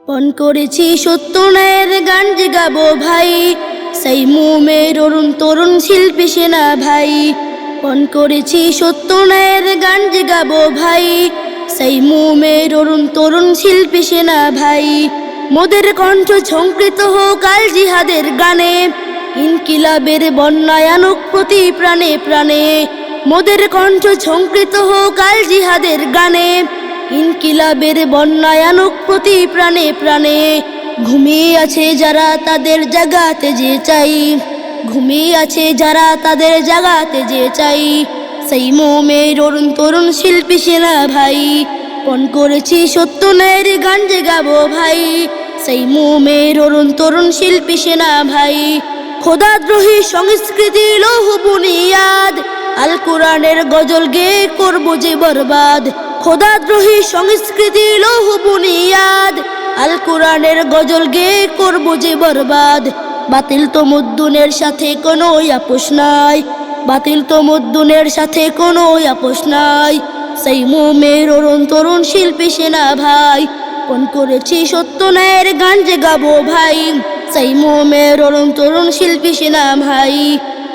পণ করেছি সত্য ন্যায়ের গান যে গাবো ভাই, সেই মোমের অরুণ তরুণ শিল্পী সেনা ভাই। পণ করেছি সত্য ন্যায়ের গান যে গাবো ভাই, সেই মোমের অরুণ তরুণ শিল্পী সেনা ভাই। মোদের কণ্ঠ ঝঙ্কৃত হোক আল জিহাদের গানে, ইনকিলাবের বন্যায়ানক প্রতি প্রাণে প্রাণে। মোদের কণ্ঠ ঝঙ্কৃত হোক আল জিহাদের গানে, ইনকিলাবের বন্যায়ানক প্রতি প্রাণে প্রাণে। ঘুমিয়ে আছে যারা তাদের জাগাতে যে চাই, ঘুমিয়ে আছে যারা তাদের জাগাতে যে চাই, সেই মোমের অরুণ তরুণ শিল্পী সেনা ভাই। পণ করেছি সত্য ন্যায়ের গান যে গাবো ভাই, সেই মোমের অরুণ তরুণ শিল্পী সেনা ভাই। খোদাদ্রোহী সংস্কৃতি লৌহ বুনিয়াদ, আল কোরআনের গজল গেয়ে করবো যে বরবাদ। খোদাদ্রোহী সংস্কৃতি লৌহ বুনিয়াদ, আল কোরআনের গজল গেয়ে করবো যে বরবাদ। বাতিল তমুদ্দুনের সাথে কোনো আপোষ নাই, বাতিল তমুদ্দুনের সাথে কোনো আপোষ নাই, সেই মোমের অরুণ তরুণ শিল্পী সেনা ভাই। পণ করেছি সত্য ন্যায়ের গান যে গাবো ভাই, সেই মোমের অরুণ তরুণ শিল্পী সেনা ভাই।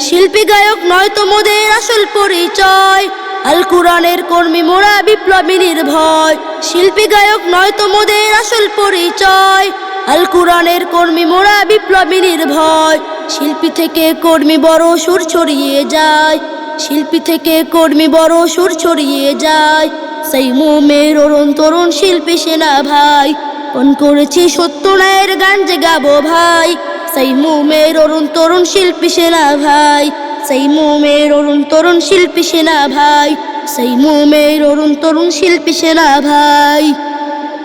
শিল্পী গায়ক নয় তো মোদের আসল পরিচয়, আল কোরআনের কর্মী মোরা বিপ্লবী নির্ভয়। শিল্পী গায়ক নয় তো মোদের আসল পরিচয়, আল কোরআনের কর্মী মোরা বিপ্লবী নির্ভয়। শিল্পী থেকে কর্মী বড় সুর ছড়িয়ে যায়, শিল্পী থেকে কর্মী বড় সুর ছড়িয়ে যায়, সেই মোমের অরুণ তরুণ শিল্পী সেনা ভাই। পণ করেছি সত্য ন্যায়ের গান যে গাবো ভাই, সেই মোমের অরুণ তরুণ শিল্পী সেনা ভাই। সেই মোমের অরুণ তরুণ শিল্পী সেনা ভাই, সেই মোমের অরুণ তরুণ শিল্পী সেনা ভাই।